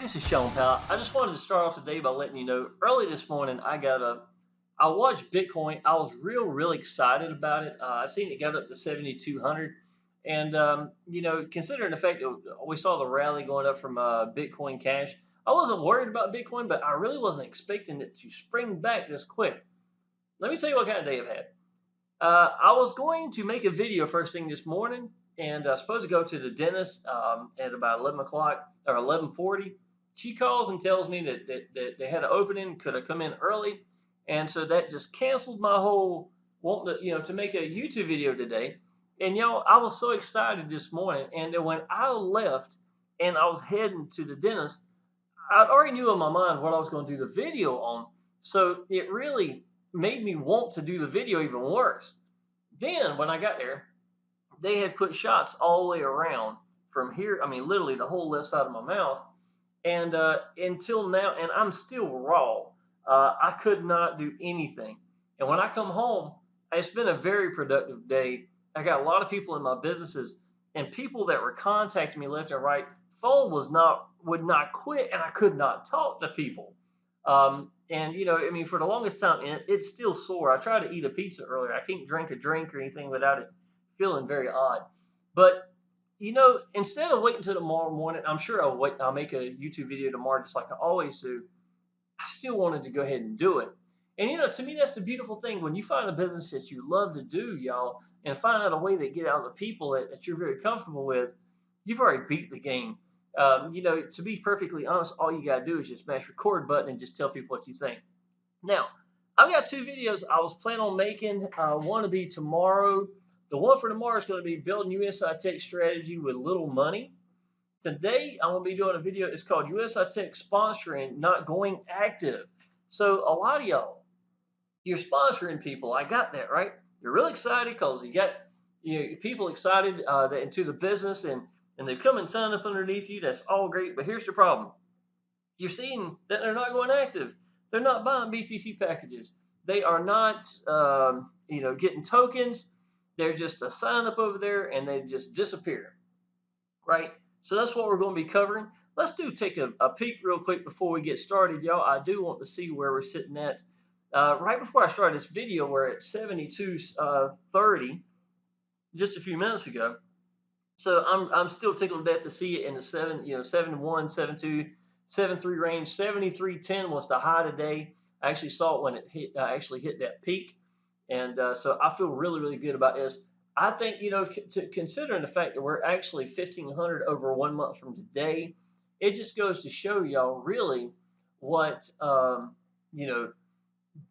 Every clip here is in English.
this is Shawn Powell. I just wanted to start off today by letting you know, early this morning, I watched Bitcoin. I was really excited about it. I seen it got up to 7,200. And, considering the fact that we saw the rally going up from Bitcoin Cash, I wasn't worried about Bitcoin, but I really wasn't expecting it to spring back this quick. Let me tell you what kind of day I've had. I was going to make a video first thing this morning, and I was supposed to go to the dentist at about 11 o'clock or 11:40. She calls and tells me that they had an opening. Could I come in early? And so that just canceled my whole wanting to make a YouTube video today. And I was so excited this morning. And then when I left and I was heading to the dentist, I already knew in my mind what I was going to do the video on. So it really made me want to do the video even worse. Then when I got there, they had put shots all the way around from here. I mean, literally the whole left side of my mouth. And until now, and I'm still raw. I could not do anything. And when I come home, it's been a very productive day. I got a lot of people in my businesses and people that were contacting me left and right. Phone would not quit, and I could not talk to people. For the longest time, and it's still sore. I tried to eat a pizza earlier. I can't drink a drink or anything without it feeling very odd. But instead of waiting until tomorrow morning, I'm sure I'll make a YouTube video tomorrow, just like I always do. I still wanted to go ahead and do it. And to me, that's the beautiful thing. When you find a business that you love to do, y'all, and find out a way to get out of the people that you're very comfortable with, you've already beat the game. To be perfectly honest, all you got to do is just mash record button and just tell people what you think. Now, I've got two videos I was planning on making. One to be tomorrow. The one for tomorrow is going to be building USI Tech strategy with little money. Today, I'm going to be doing a video. It's called USI Tech sponsoring, not going active. So a lot of y'all, you're sponsoring people. I got that, right? You're really excited because you got people excited into the business and they come and sign up underneath you. That's all great. But here's the problem. You're seeing that they're not going active. They're not buying BTC packages. They are not, getting tokens. They're just a sign up over there and they just disappear, right? So that's what we're going to be covering. Let's take a peek real quick before we get started, y'all. I do want to see where we're sitting at. Right before I started this video, we're at 72.30 just a few minutes ago. So I'm still tickled to death to see it in the 71, 72, 73 range. 73.10 was the high today. I actually saw it when it actually hit that peak. And so I feel really good about this. I think, considering the fact that we're actually 1,500 over 1 month from today, it just goes to show y'all really what,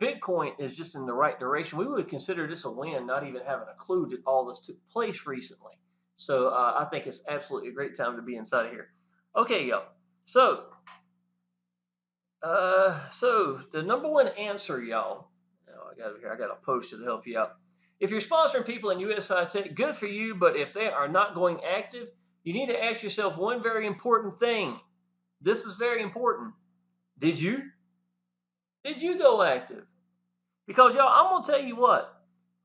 Bitcoin is just in the right direction. We would consider this a win, not even having a clue that all this took place recently. So I think it's absolutely a great time to be inside of here. Okay, y'all. So the number one answer, y'all. I got a poster to help you out. If you're sponsoring people in USI Tech, good for you. But if they are not going active, you need to ask yourself one very important thing. This is very important. Did you go active? Because y'all, I'm gonna tell you what.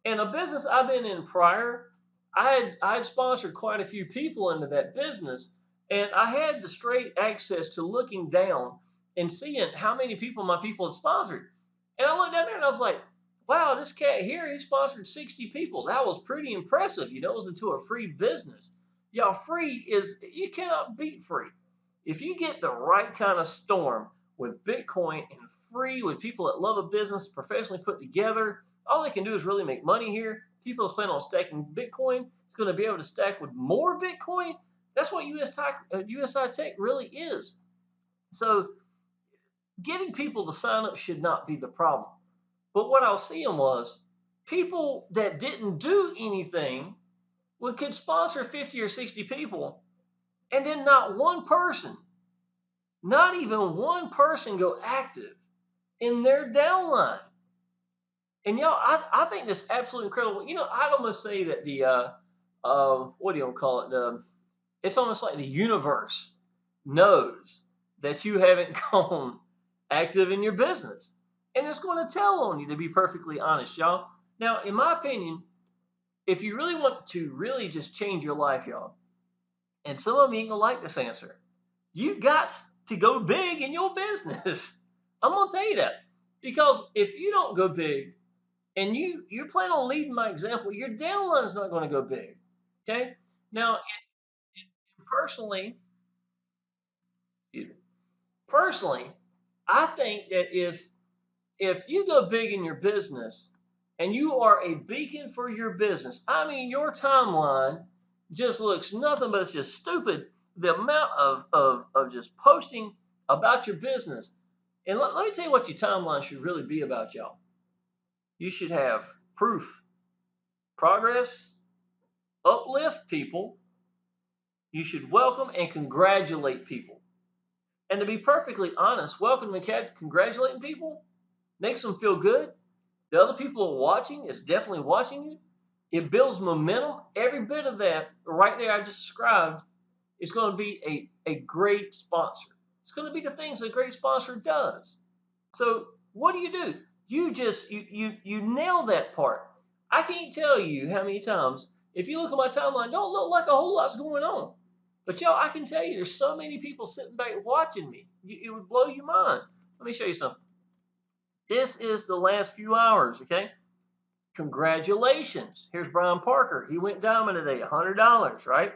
In a business I've been in prior, I had sponsored quite a few people into that business, and I had the straight access to looking down and seeing how many people my people had sponsored. And I looked down there and I was like, wow, this cat here, he sponsored 60 people. That was pretty impressive. It was into a free business. Y'all, you cannot beat free. If you get the right kind of storm with Bitcoin and free, with people that love a business, professionally put together, all they can do is really make money here. People that plan on stacking Bitcoin, it's going to be able to stack with more Bitcoin. That's what USI Tech really is. So getting people to sign up should not be the problem. But what I was seeing was people that didn't do anything could sponsor 50 or 60 people, and then not even one person go active in their downline. And y'all, I think that's absolutely incredible. I'd almost say that what do you call it? It's almost like the universe knows that you haven't gone active in your business. And it's going to tell on you, to be perfectly honest, y'all. Now, in my opinion, if you really want to really just change your life, y'all, and some of you ain't going to like this answer, you got to go big in your business. I'm gonna tell you that because if you don't go big and you plan on leading my example, your downline is not going to go big. Okay. Now, personally, personally, I think that if you go big in your business and you are a beacon for your business, I mean, your timeline just looks nothing but it's just stupid. The amount of just posting about your business. And let me tell you what your timeline should really be about, y'all. You should have proof, progress, uplift people. You should welcome and congratulate people. And to be perfectly honest, welcoming and congratulating people makes them feel good. The other people are watching, is definitely watching you. It builds momentum. Every bit of that right there I just described is going to be a great sponsor. It's going to be the things a great sponsor does. So what do? You nail that part. I can't tell you how many times if you look at my timeline, don't look like a whole lot's going on. But y'all, I can tell you there's so many people sitting back watching me. It would blow your mind. Let me show you something. This is the last few hours, okay? Congratulations. Here's Brian Parker. He went diamond today, $100, right?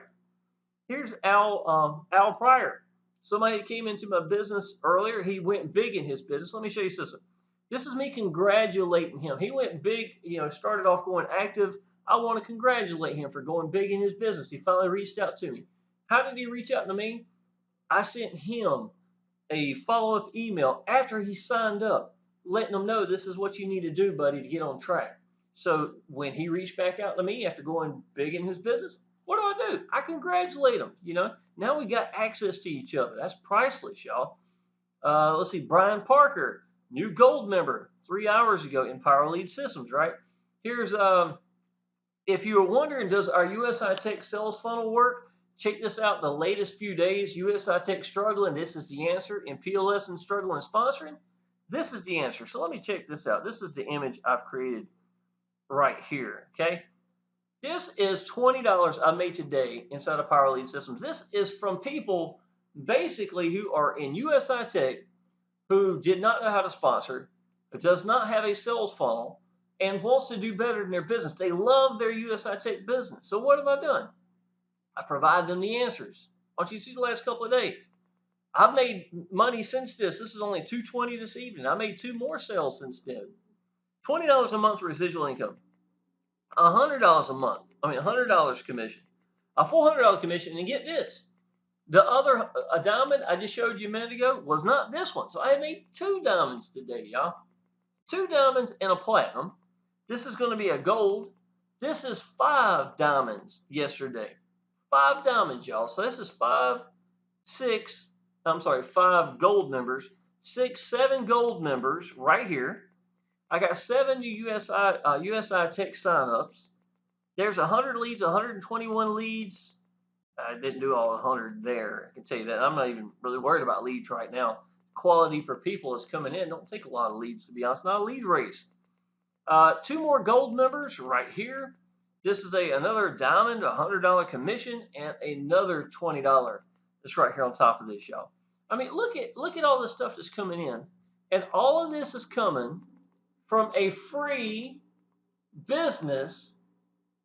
Here's Al Pryor. Somebody that came into my business earlier. He went big in his business. Let me show you something. This is me congratulating him. He went big, started off going active. I want to congratulate him for going big in his business. He finally reached out to me. How did he reach out to me? I sent him a follow-up email after he signed up, letting him know this is what you need to do, buddy, to get on track. So when he reached back out to me after going big in his business, what do? I congratulate him. Now we got access to each other. That's priceless, y'all. Let's see, Brian Parker, new gold member 3 hours ago in Power Lead Systems, right? Here's if you were wondering, does our USI Tech sales funnel work? Check this out. The latest few days, USI Tech struggling. This is the answer. In PLS and struggling sponsoring, this is the answer. So let me check this out. This is the image I've created right here. Okay. This is $20 I made today inside of Power Lead Systems. This is from people basically who are in USI Tech who did not know how to sponsor, who does not have a sales funnel, and wants to do better in their business. They love their USI Tech business. So what have I done? I provide them the answers. I want you to see the last couple of days. I've made money since this. This is only $220 this evening. I made 2 more sales since then. $20 a month residual income. $100 a month. $100 commission. A $400 commission. And get this. The other, a diamond I just showed you a minute ago was not this one. So I made 2 diamonds today, y'all. 2 diamonds and a platinum. This is going to be a gold. This is 5 diamonds yesterday. 5 diamonds, y'all. So this is 5 gold members, 7 gold members right here. I got 7 new USI Tech signups. There's 100 leads, 121 leads. I didn't do all 100 there. I can tell you that. I'm not even really worried about leads right now. Quality for people is coming in. Don't take a lot of leads, to be honest. Not a lead race. 2 more gold members right here. This is another diamond, $100 commission, and another $20 that's right here on top of this, y'all. Look at all this stuff that's coming in, and all of this is coming from a free business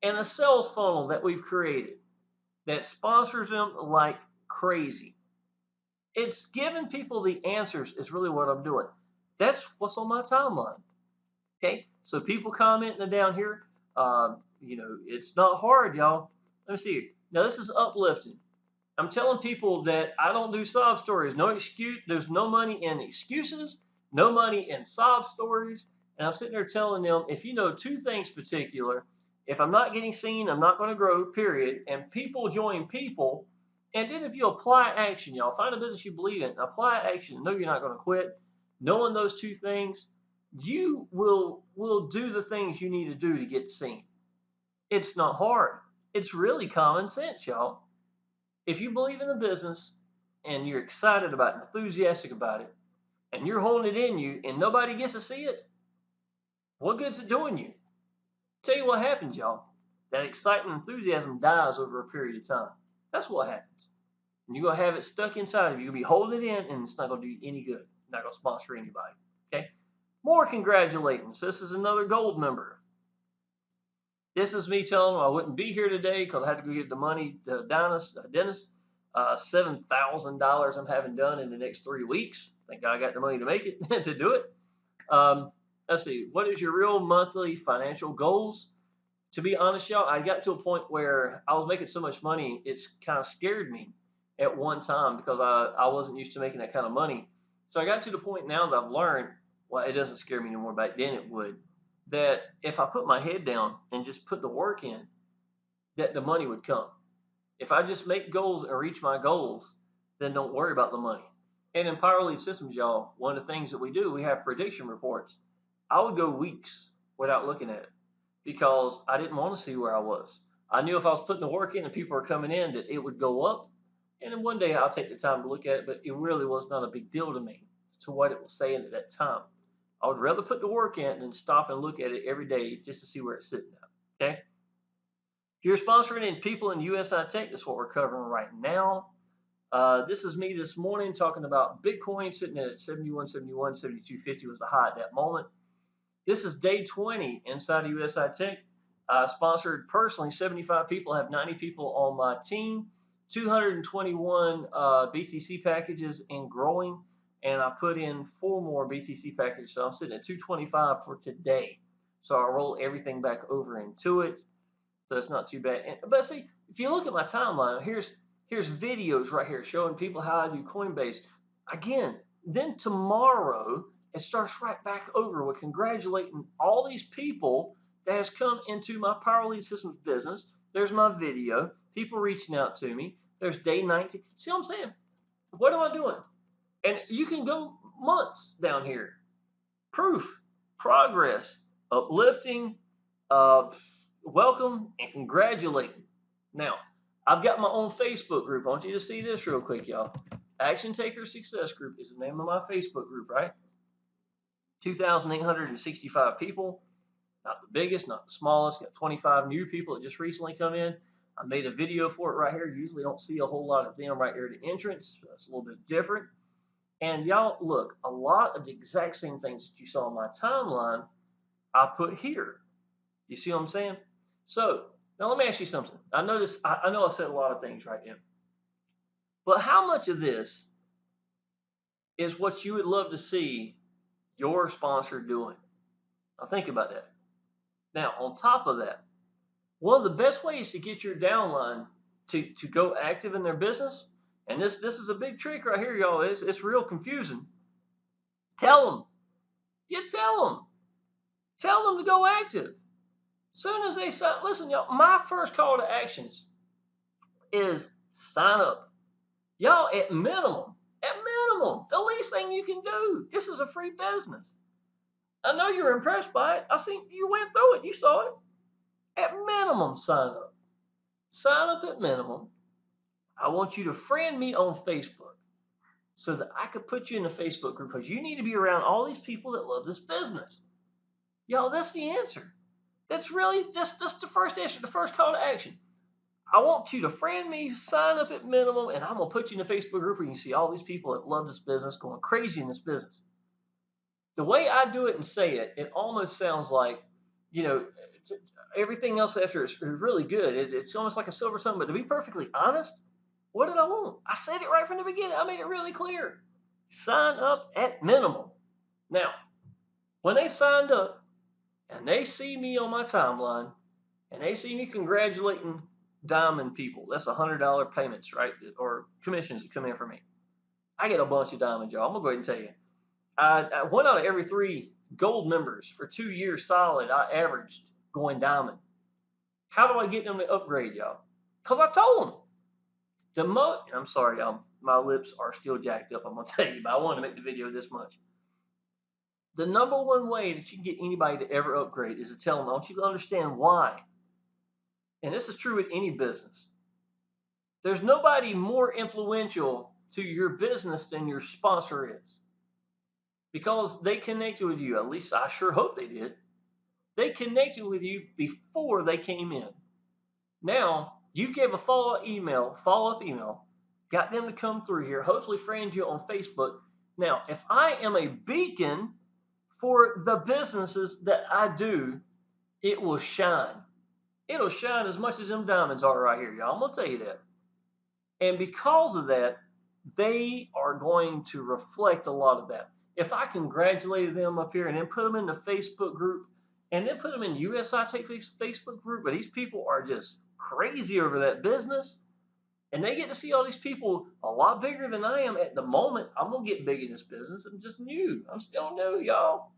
and a sales funnel that we've created that sponsors them like crazy. It's giving people the answers is really what I'm doing. That's what's on my timeline. Okay, so people commenting down here, it's not hard, y'all. Let me see. Now this is uplifting. I'm telling people that I don't do sob stories. No excuse. There's no money in excuses. No money in sob stories. And I'm sitting there telling them, if you know 2 things particular, if I'm not getting seen, I'm not going to grow. Period. And people join people. And then if you apply action, y'all find a business you believe in, apply action. Know you're not going to quit. Knowing those 2 things, you will do the things you need to do to get seen. It's not hard. It's really common sense, y'all. If you believe in the business and you're excited about it, enthusiastic about it, and you're holding it in you and nobody gets to see it, what good's it doing you? Tell you what happens, y'all. That excitement and enthusiasm dies over a period of time. That's what happens. And you're going to have it stuck inside of you. You'll be holding it in, and it's not going to do any good. Not going to sponsor anybody. Okay? More congratulations. This is another gold member. This is me telling them I wouldn't be here today because I had to go get the money to dentist. $7,000 I'm having done in the next 3 weeks. Thank God I got the money to make it, to do it. Let's see. What is your real monthly financial goals? To be honest, y'all, I got to a point where I was making so much money, it's kind of scared me at one time because I wasn't used to making that kind of money. So I got to the point now that I've learned, well, it doesn't scare me anymore. Back then it would, that if I put my head down and just put the work in, that the money would come. If I just make goals and reach my goals, then don't worry about the money. And in Power Lead Systems, y'all, one of the things that we do, we have prediction reports. I would go weeks without looking at it because I didn't want to see where I was. I knew if I was putting the work in and people were coming in that it would go up. And then one day I'll take the time to look at it, but it really was not a big deal to me to what it was saying at that time. I would rather put the work in than stop and look at it every day just to see where it's sitting at. Okay? If you're sponsoring in people in USI Tech, that's what we're covering right now. This is me this morning talking about Bitcoin sitting at 71.71, 72.50 was the high at that moment. This is day 20 inside of USI Tech. I sponsored personally 75 people. I have 90 people on my team, 221 BTC packages and growing, and I put in 4 more BTC packages, so I'm sitting at 225 for today. So I roll everything back over into it, so it's not too bad. But see, if you look at my timeline, here's videos right here showing people how I do Coinbase. Again, then tomorrow it starts right back over with congratulating all these people that has come into my Power Lead Systems business. There's my video, people reaching out to me. There's day 19. See what I'm saying? What am I doing? And you can go months down here. Proof, progress, uplifting, welcome, and congratulating. Now, I've got my own Facebook group. I want you to see this real quick, y'all. Action Taker Success Group is the name of my Facebook group, right? 2,865 people. Not the biggest, not the smallest. Got 25 new people that just recently come in. I made a video for it right here. You usually don't see a whole lot of them right here at the entrance. It's a little bit different. And y'all, look, a lot of the exact same things that you saw on my timeline, I put here. You see what I'm saying? So now let me ask you something. I know I said a lot of things right now, but how much of this is what you would love to see your sponsor doing? Now think about that. Now on top of that, one of the best ways to get your downline to go active in their business, and this is a big trick right here, y'all. It's real confusing. Tell them. You tell them to go active. Soon as they sign, listen, y'all, my first call to actions is sign up. Y'all, at minimum, the least thing you can do, this is a free business. I know you're impressed by it. I seen you went through it. You saw it. At minimum, sign up. Sign up at minimum. I want you to friend me on Facebook so that I could put you in the Facebook group because you need to be around all these people that love this business. Y'all, that's the answer. That's the first answer, the first call to action. I want you to friend me, sign up at minimum, and I'm going to put you in a Facebook group where you can see all these people that love this business going crazy in this business. The way I do it and say it, it almost sounds like, you know, everything else after is really good. It's almost like a silver tongue. But to be perfectly honest, what did I want? I said it right from the beginning. I made it really clear. Sign up at minimum. Now, when they signed up and they see me on my timeline and they see me congratulating diamond people, that's $100 payments, right? Or commissions that come in for me. I get a bunch of diamond, y'all. I'm going to go ahead and tell you. I 1 out of every 3 gold members for 2 years solid, I averaged going diamond. How do I get them to upgrade, y'all? Because I told them. I'm sorry, y'all. My lips are still jacked up, I'm going to tell you, but I wanted to make the video this much. The number one way that you can get anybody to ever upgrade is to tell them, I want you to understand why. And this is true with any business. There's nobody more influential to your business than your sponsor is. Because they connected with you, at least I sure hope they did. They connected with you before they came in. Now, you gave a follow-up email, got them to come through here, hopefully friend you on Facebook. Now, if I am a beacon for the businesses that I do, it will shine. It'll shine as much as them diamonds are right here, y'all. I'm going to tell you that. And because of that, they are going to reflect a lot of that. If I congratulated them up here and then put them in the Facebook group and then put them in USI Tech Facebook group, but these people are just crazy over that business, and they get to see all these people a lot bigger than I am at the moment. I'm going to get big in this business. I'm just new. I'm still new, y'all.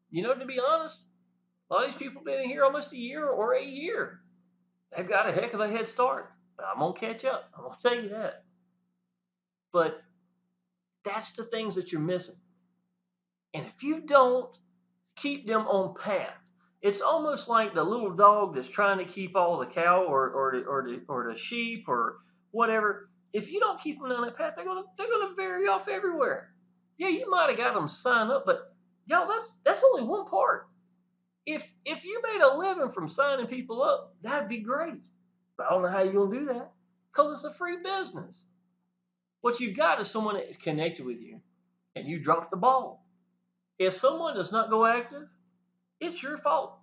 You know, to be honest, a lot of these people been in here almost a year or a year. They've got a heck of a head start. But I'm going to catch up. I'm going to tell you that. But that's the things that you're missing. And if you don't keep them on path, it's almost like the little dog that's trying to keep all the cow or the sheep or whatever. If you don't keep them on that path, they're gonna vary off everywhere. Yeah, you might have got them signed up, but y'all, that's only one part. If you made a living from signing people up, that'd be great. But I don't know how you're gonna do that because it's a free business. What you've got is someone that connected with you, and you dropped the ball. If someone does not go active, it's your fault.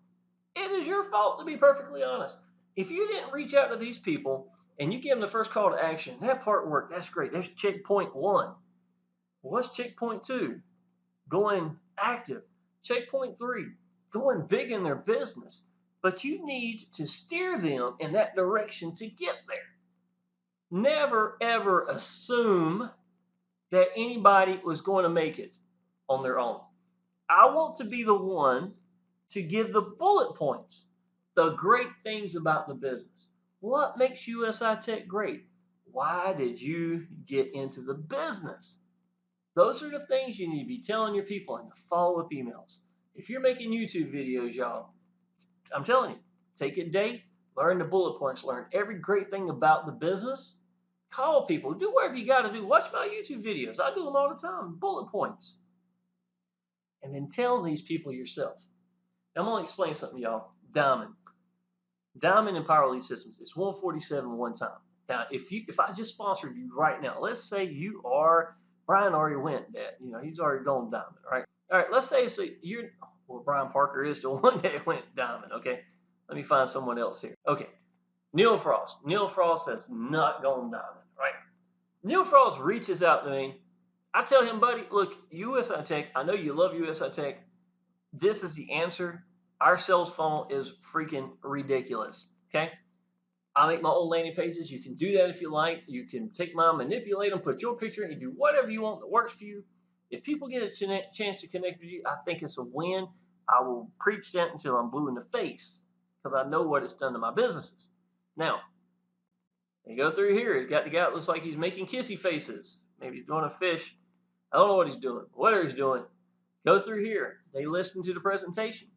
It is your fault, to be perfectly honest. If you didn't reach out to these people and you give them the first call to action, that part worked. That's great. That's checkpoint one. What's checkpoint two? Going active. Checkpoint three, going big in their business. But you need to steer them in that direction to get there. Never, ever assume that anybody was going to make it on their own. I want to be the one to give the bullet points, the great things about the business. What makes USI Tech great? Why did you get into the business? Those are the things you need to be telling your people in the follow-up emails. If you're making YouTube videos, y'all, I'm telling you, take a day, learn the bullet points, learn every great thing about the business. Call people, do whatever you got to do. Watch my YouTube videos. I do them all the time, bullet points. And then tell these people yourself. Now, I'm going to explain something, y'all. Diamond and Power Lead Systems. It's 147 one time. Now, if I just sponsored you right now, let's say you are Brian already went that. You know, he's already gone diamond, right? All right, let's say so you're well, Brian Parker is the one that went diamond, okay? Let me find someone else here. Okay. Neil Frost. Neil Frost has not gone diamond, right? Neil Frost reaches out to me. I tell him, buddy, look, USI Tech, I know you love USI Tech. This is the answer. Our sales funnel is freaking ridiculous. Okay. I make my own landing pages. You can do that if you like. You can take mine, manipulate them, put your picture in, and do whatever you want that works for you. If people get a chance to connect with you, I think it's a win. I will preach that until I'm blue in the face because I know what it's done to my businesses. Now, you go through here. He's got the guy that looks like he's making kissy faces. Maybe he's doing a fish. I don't know what he's doing. Whatever he's doing, go through here. They listen to the presentation.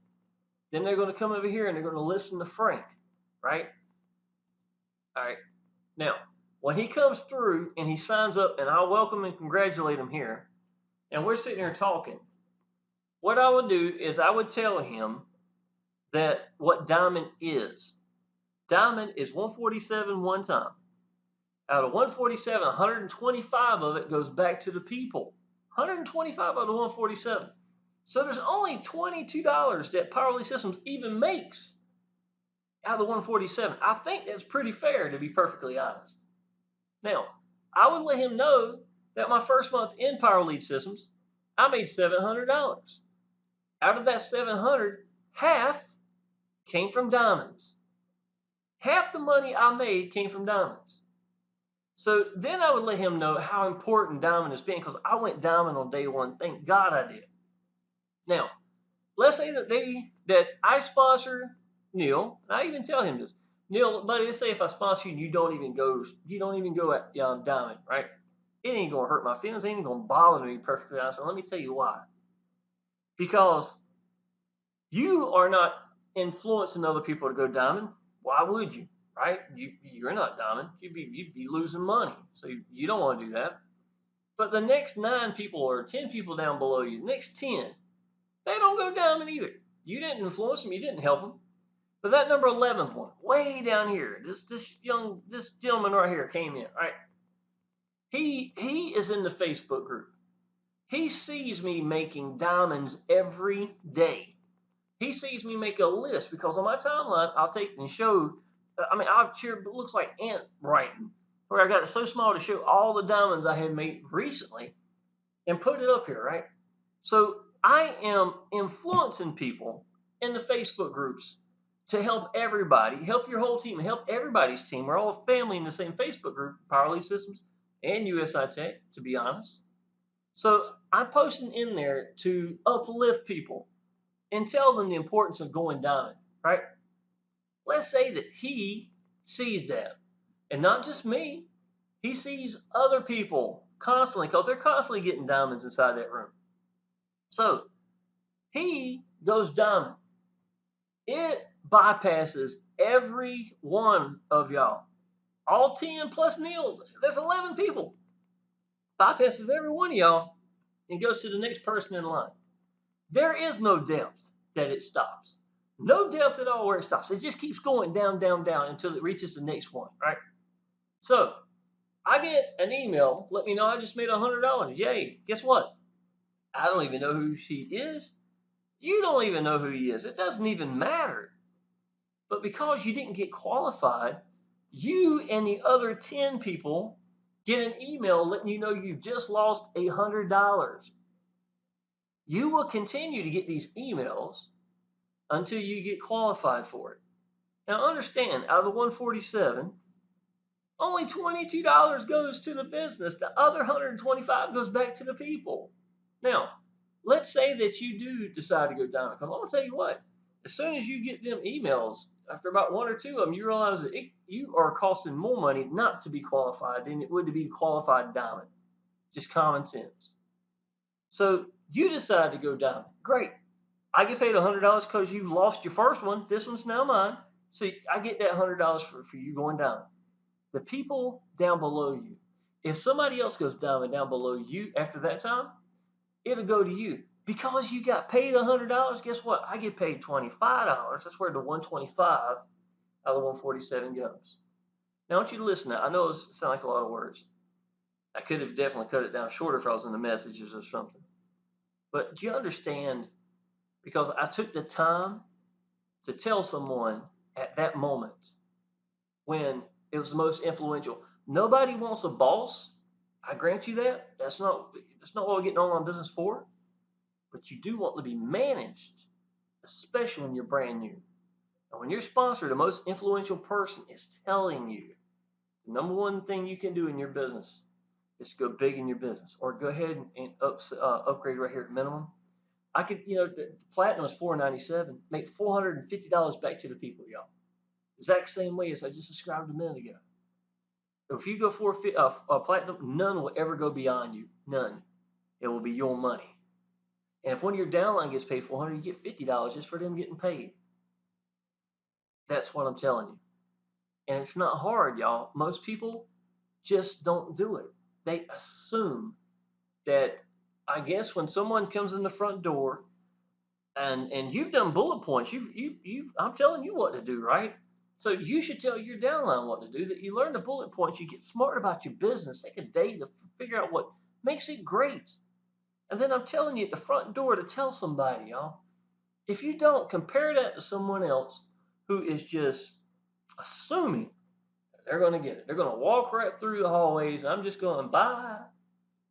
Then they're going to come over here and they're going to listen to Frank, right? All right. Now, when he comes through and he signs up, and I'll welcome and congratulate him here, and we're sitting here talking, what I would do is I would tell him that what diamond is. Diamond is 147 one time. Out of 147, 125 of it goes back to the people. 125 out of 147. So there's only $22 that Power Lead Systems even makes out of the 147. I think that's pretty fair, to be perfectly honest. Now, I would let him know that my first month in Power Lead Systems, I made $700. Out of that 700, half came from diamonds. Half the money I made came from diamonds. So then I would let him know how important diamond has been because I went diamond on day one. Thank God I did. Now, let's say that I sponsor Neil, and I even tell him this. Neil, buddy, let's say if I sponsor you and you don't even go at diamond, right? It ain't gonna hurt my feelings. It ain't gonna bother me, perfectly honest. And let me tell you why. Because you are not influencing other people to go diamond. Why would you? Right? You're not diamond. You'd be losing money. So you don't want to do that. But the next 9 people or 10 people down below you, the next 10, they don't go diamond either. You didn't influence them. You didn't help them. But that number 11th one, way down here, this gentleman right here came in, right? He is in the Facebook group. He sees me making diamonds every day. He sees me make a list because on my timeline, I'll take and show. I'll share. It looks like ant writing, where I got it so small to show all the diamonds I had made recently and put it up here, right? So I am influencing people in the Facebook groups to help everybody, help your whole team, help everybody's team. We're all a family in the same Facebook group, Power Lead Systems and USI Tech, to be honest. So I'm posting in there to uplift people and tell them the importance of going diamond, right? Let's say that he sees that, and not just me, he sees other people constantly because they're constantly getting diamonds inside that room. So he goes diamond. It bypasses every one of y'all. All 10 plus Neil, there's 11 people. Bypasses every one of y'all and goes to the next person in line. There is no depth that it stops. No depth at all where it stops. It just keeps going down, down, down until it reaches the next one, right? So I get an email, let me know I just made $100. Yay. Guess what? I don't even know who she is. You don't even know who he is. It doesn't even matter. But because you didn't get qualified, you and the other 10 people get an email letting you know you just lost $100. You will continue to get these emails until you get qualified for it. Now understand, out of the 147, only $22 goes to the business. The other 125 goes back to the people. Now, let's say that you do decide to go down. Because I'm going to tell you what, as soon as you get them emails, after about one or two of them, you realize that you are costing more money not to be qualified than it would to be qualified diamond. Just common sense. So you decide to go diamond. Great. I get paid $100 because you've lost your first one. This one's now mine. So I get that $100 for you going down. The people down below you, if somebody else goes down below you after that time, it'll go to you. Because you got paid $100, guess what? I get paid $25. That's where the 125 out of the 147 goes. Now I want you to listen now. I know it sounds like a lot of words. I could have definitely cut it down shorter if I was in the messages or something. But do you understand? Because I took the time to tell someone at that moment when it was the most influential. Nobody wants a boss. I grant you that. That's not what we're getting online business for. But you do want to be managed, especially when you're brand new. And when your sponsor, the most influential person, is telling you the number one thing you can do in your business is to go big in your business, or go ahead and upgrade right here at minimum. I could, the platinum is $497, make $450 back to the people, y'all. Exact same way as I just described a minute ago. If you go for platinum, none will ever go beyond you. None. It will be your money. And if one of your downline gets paid $400, you get $50 just for them getting paid. That's what I'm telling you. And it's not hard, y'all. Most people just don't do it. They assume that, I guess, when someone comes in the front door and you've done bullet points, I'm telling you what to do, right? So you should tell your downline what to do. That you learn the bullet points, you get smart about your business, take a day to figure out what makes it great. And then I'm telling you at the front door to tell somebody, y'all. If you don't, compare that to someone else who is just assuming they're going to get it. They're going to walk right through the hallways. I'm just going by.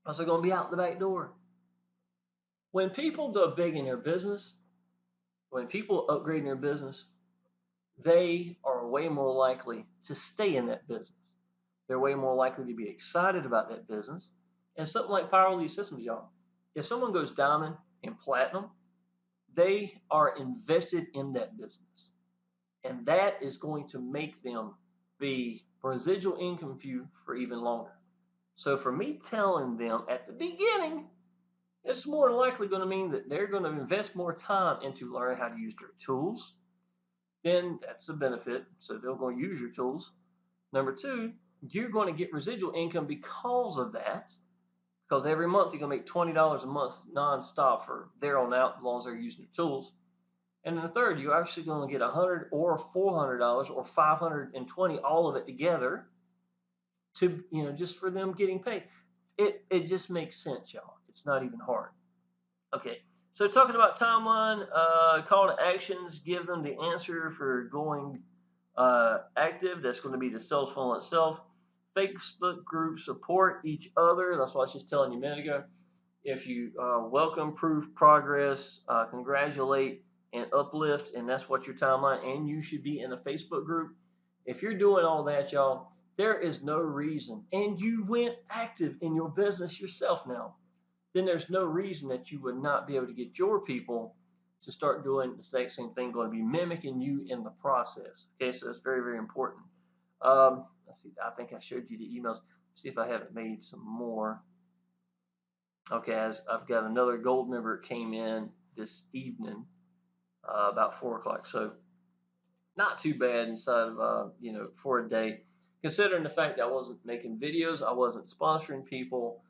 Or they're going to be out the back door. When people go big in their business, when people upgrade in their business, they are way more likely to stay in that business. They're way more likely to be excited about that business. And something like Power Lead Systems, y'all. If someone goes diamond and platinum, they are invested in that business. And that is going to make them be residual income for even longer. So for me telling them at the beginning, it's more than likely going to mean that they're going to invest more time into learning how to use their tools. Then that's a benefit. So they're going to use your tools. Number two, you're going to get residual income because of that. Because every month you're going to make $20 a month nonstop for there on out, as long as they're using their tools. And then the third, you're actually going to get $100 or $400 or $520, all of it together, to, just for them getting paid. It just makes sense, y'all. It's not even hard. Okay. So talking about timeline, call to actions, give them the answer for going active. That's going to be the sales funnel itself. Facebook groups support each other. That's what I was just telling you a minute ago. If you welcome, proof, progress, congratulate, and uplift, and that's what your timeline, and you should be in a Facebook group. If you're doing all that, y'all, there is no reason, and you went active in your business yourself now, then there's no reason that you would not be able to get your people to start doing the exact same thing, going to be mimicking you in the process. Okay, so it's very, very important. Let's see, I think I showed you the emails. See if I haven't made some more. Okay, as I've got another gold member that came in this evening about 4 o'clock. So not too bad inside of, for a day. Considering the fact that I wasn't making videos, I wasn't sponsoring people,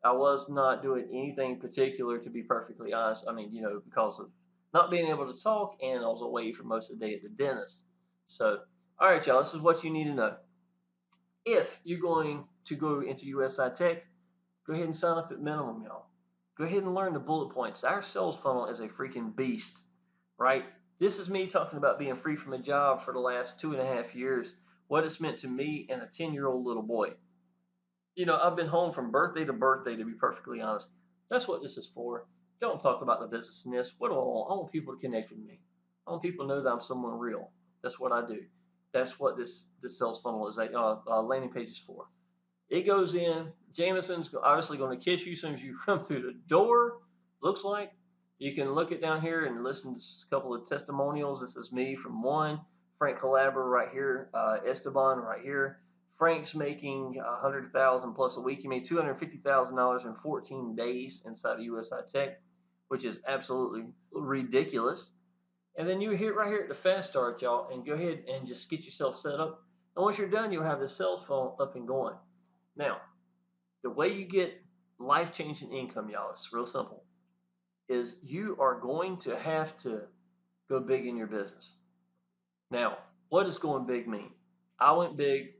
I was not doing anything particular, to be perfectly honest. I mean, because of not being able to talk, and I was away for most of the day at the dentist. So, all right, y'all, this is what you need to know. If you're going to go into USI Tech, go ahead and sign up at minimum, y'all. Go ahead and learn the bullet points. Our sales funnel is a freaking beast, right? This is me talking about being free from a job for the last 2.5 years, what it's meant to me and a 10-year-old little boy. I've been home from birthday to birthday, to be perfectly honest. That's what this is for. Don't talk about the business in this. What do I want? I want people to connect with me. I want people to know that I'm someone real. That's what I do. That's what this sales funnel is, landing page is for. It goes in. Jameson's obviously going to kiss you as soon as you come through the door. Looks like. You can look it down here and listen to a couple of testimonials. This is me from one. Frank Calabra right here. Esteban right here. Frank's making 100,000 plus a week. He made $250,000 in 14 days inside of USI Tech, which is absolutely ridiculous. And then you hit right here at the fast start, y'all, and go ahead and just get yourself set up. And once you're done, you'll have the sales funnel up and going. Now, the way you get life-changing income, y'all, it's real simple, is you are going to have to go big in your business. Now, what does going big mean? I went big,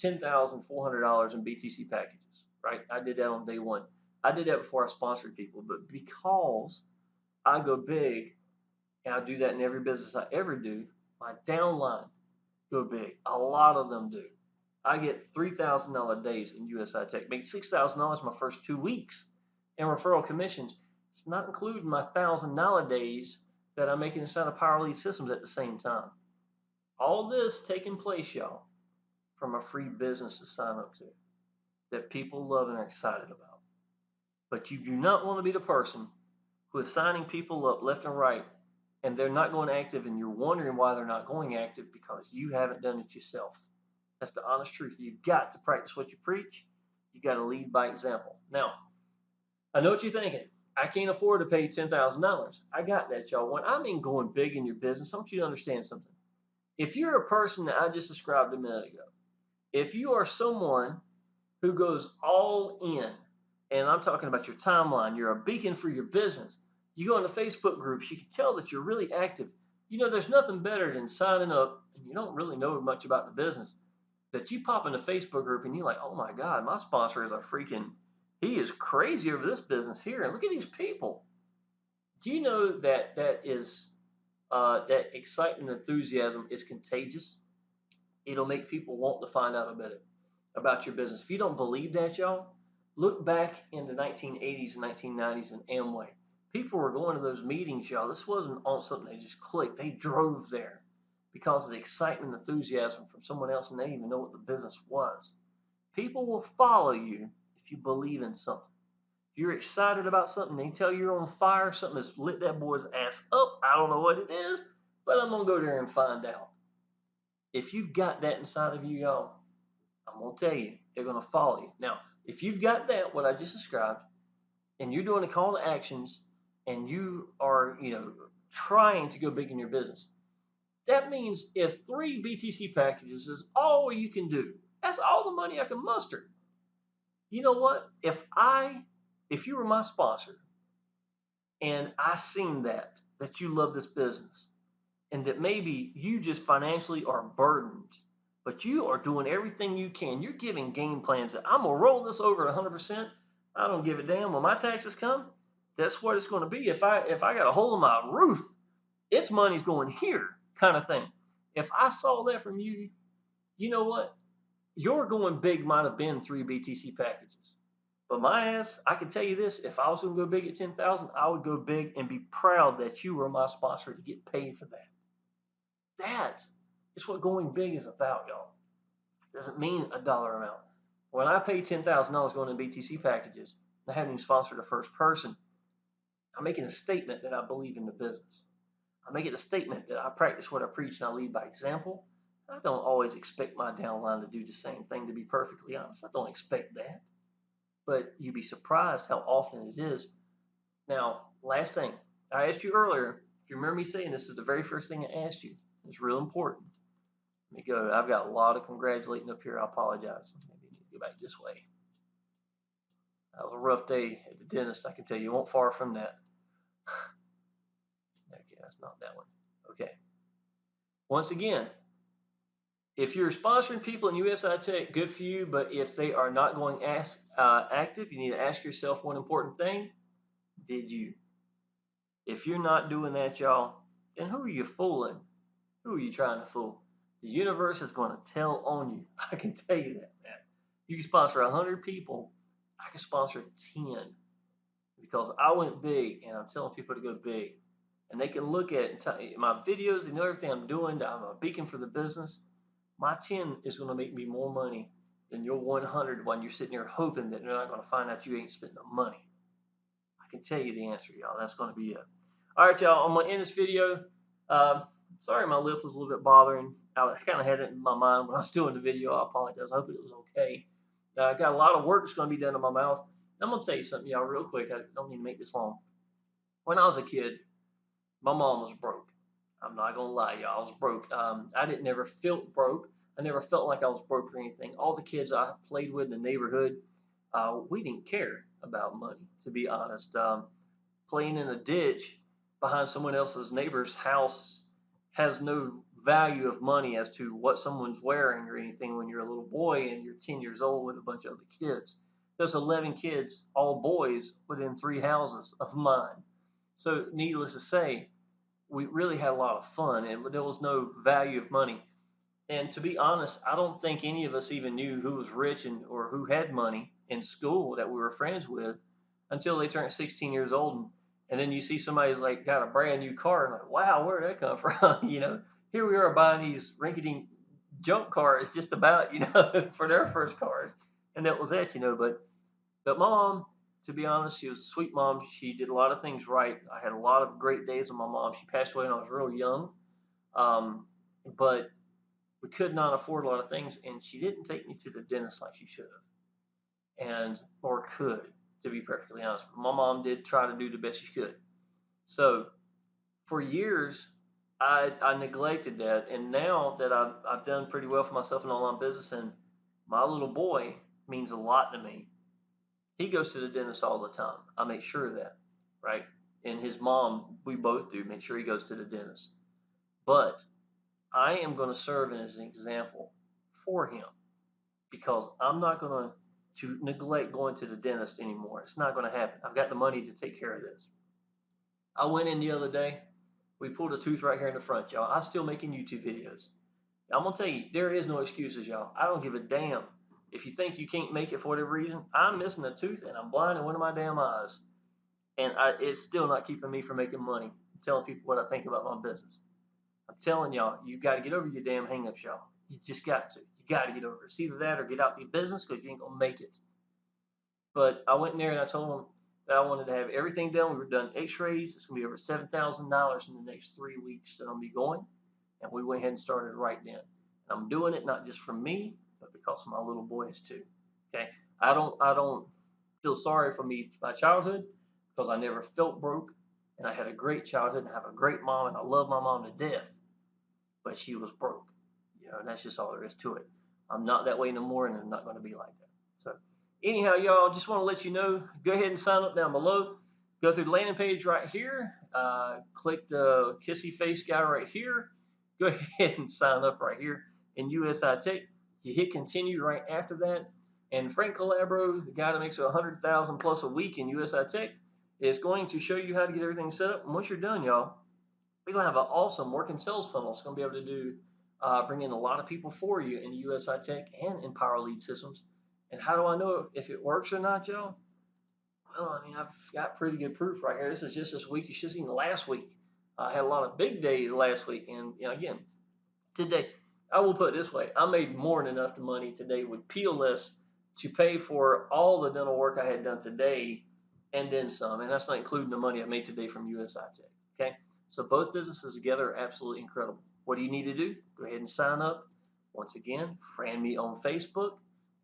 $10,400 in BTC packages, right? I did that on day one. I did that before I sponsored people, but because I go big, and I do that in every business I ever do, my downline go big. A lot of them do. I get $3,000 days in USI Tech, make $6,000 my first 2 weeks in referral commissions. It's not including my $1,000 days that I'm making inside of Power Lead Systems at the same time. All this taking place, y'all, from a free business to sign up to that people love and are excited about. But you do not want to be the person who is signing people up left and right, and they're not going active, and you're wondering why they're not going active because you haven't done it yourself. That's the honest truth. You've got to practice what you preach. You got to lead by example. Now, I know what you're thinking. I can't afford to pay $10,000. I got that, y'all. When I mean going big in your business, I want you to understand something. If you're a person that I just described a minute ago, if you are someone who goes all in, and I'm talking about your timeline, you're a beacon for your business. You go into Facebook groups, you can tell that you're really active. There's nothing better than signing up, and you don't really know much about the business, that you pop in a Facebook group and you're like, oh my God, my sponsor is he is crazy over this business here. And look at these people. Do you know that that excitement and enthusiasm is contagious? It'll make people want to find out about your business. If you don't believe that, y'all, look back in the 1980s and 1990s in Amway. People were going to those meetings, y'all. This wasn't on something they just clicked. They drove there because of the excitement and enthusiasm from someone else, and they didn't even know what the business was. People will follow you if you believe in something. If you're excited about something, they tell you you're on fire, something has lit that boy's ass up. I don't know what it is, but I'm going to go there and find out. If you've got that inside of you, y'all, I'm going to tell you, they're going to follow you. Now, if you've got that, what I just described, and you're doing the call to actions, and you are, trying to go big in your business, that means if 3 BTC packages is all you can do, that's all the money I can muster. You know what? If you were my sponsor, and I seen that you love this business, and that maybe you just financially are burdened But you are doing everything you can. You're giving game plans. I'm going to roll this over at 100%. I don't give a damn. When my taxes come, that's what it's going to be. If I got a hole in my roof, its money's going here, kind of thing. If I saw that from you, you know what? Your going big might have been 3 BTC packages. But my ass, I can tell you this, if I was going to go big at 10,000, I would go big and be proud that you were my sponsor to get paid for that. That is what going big is about, y'all. It doesn't mean a dollar amount. When I paid $10,000 going to BTC packages, I haven't even sponsored a first person. I'm making a statement that I believe in the business. I'm making a statement that I practice what I preach and I lead by example. I don't always expect my downline to do the same thing, to be perfectly honest. I don't expect that. But you'd be surprised how often it is. Now, last thing, I asked you earlier, if you remember me saying this is the very first thing I asked you. It's real important. Let me go. I've got a lot of congratulating up here. I apologize. Maybe I need to go back this way. That was a rough day at the dentist, I can tell you. You won't far from that. Okay, that's not that one. Okay. Once again, if you're sponsoring people in USI Tech, good for you. But if they are not going active, you need to ask yourself one important thing. Did you? If you're not doing that, y'all, then who are you fooling? Who are you trying to fool? The universe is going to tell on you. I can tell you that, man. You can sponsor 100 people. I can sponsor 10 because I went big and I'm telling people to go big. And they can look at my videos, they know everything I'm doing. I'm a beacon for the business. My 10 is going to make me more money than your 100 when you're sitting there hoping that they're not going to find out you ain't spending no money. I can tell you the answer, y'all. That's going to be it. All right, y'all. I'm going to end this video. Sorry my lip was a little bit bothering. I kind of had it in my mind when I was doing the video. I apologize. I hope it was okay. I got a lot of work that's going to be done in my mouth. I'm going to tell you something, y'all, real quick. I don't need to make this long. When I was a kid, my mom was broke. I'm not going to lie, y'all. I was broke. I didn't never felt broke. I never felt like I was broke or anything. All the kids I played with in the neighborhood, we didn't care about money, to be honest. Playing in a ditch behind someone else's neighbor's house has no value of money as to what someone's wearing or anything when you're a little boy and you're 10 years old with a bunch of other kids. There's 11 kids, all boys, within 3 houses of mine. So, needless to say, we really had a lot of fun and there was no value of money. And to be honest, I don't think any of us even knew who was rich or who had money in school that we were friends with until they turned 16 years old. And then you see somebody's like got a brand new car and like, wow, where did that come from? Here we are buying these rinky-dink junk cars just about, for their first cars. And that was that. But my mom, to be honest, she was a sweet mom. She did a lot of things right. I had a lot of great days with my mom. She passed away when I was real young. But we could not afford a lot of things, and she didn't take me to the dentist like she should have, or could, to be perfectly honest. But my mom did try to do the best she could. So for years, I neglected that, and now that I've done pretty well for myself in online business, and my little boy means a lot to me. He goes to the dentist all the time. I make sure of that, right? And his mom, we both do, make sure he goes to the dentist. But I am going to serve as an example for him because I'm not going to neglect going to the dentist anymore. It's not going to happen. I've got the money to take care of this. I went in the other day. We pulled a tooth right here in the front, y'all. I'm still making YouTube videos. I'm going to tell you, there is no excuses, y'all. I don't give a damn. If you think you can't make it for whatever reason, I'm missing a tooth and I'm blind in one of my damn eyes. And it's still not keeping me from making money. I'm telling people what I think about my business. I'm telling y'all, you got to get over your damn hangups, y'all. You just got to. You got to get over it. It's either that or get out the business because you ain't going to make it. But I went in there and I told them that I wanted to have everything done. We were done x-rays. It's going to be over $7,000 in the next 3 weeks that I'm be going. And we went ahead and started right then. And I'm doing it not just for me, but because of my little boys too. Okay. I don't feel sorry for my childhood because I never felt broke. And I had a great childhood and I have a great mom and I love my mom to death. But she was broke. And that's just all there is to it. I'm not that way no more, and I'm not going to be like that. So, anyhow, y'all, just want to let you know, go ahead and sign up down below. Go through the landing page right here. Click the kissy face guy right here. Go ahead and sign up right here. in USI Tech. You hit continue right after that. And Frank Calabro, the guy that makes 100,000 plus a week in USI Tech, is going to show you how to get everything set up. And once you're done, y'all, we're gonna have an awesome working sales funnel. It's gonna be able to do bring in a lot of people for you in USI Tech and in Power Lead Systems. And how do I know if it works or not, y'all? Well, I mean, I've got pretty good proof right here. This is just this week. You should have seen last week. I had a lot of big days last week, and again, today, I will put it this way: I made more than enough money today with PLS to pay for all the dental work I had done today, and then some. And that's not including the money I made today from USI Tech. Okay, so both businesses together are absolutely incredible. What do you need to do? Go ahead and sign up. Once again, friend me on Facebook,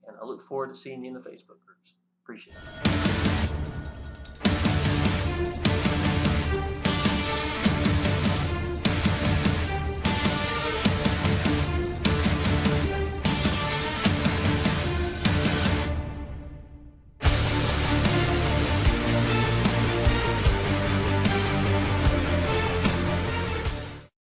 and I look forward to seeing you in the Facebook groups. Appreciate it.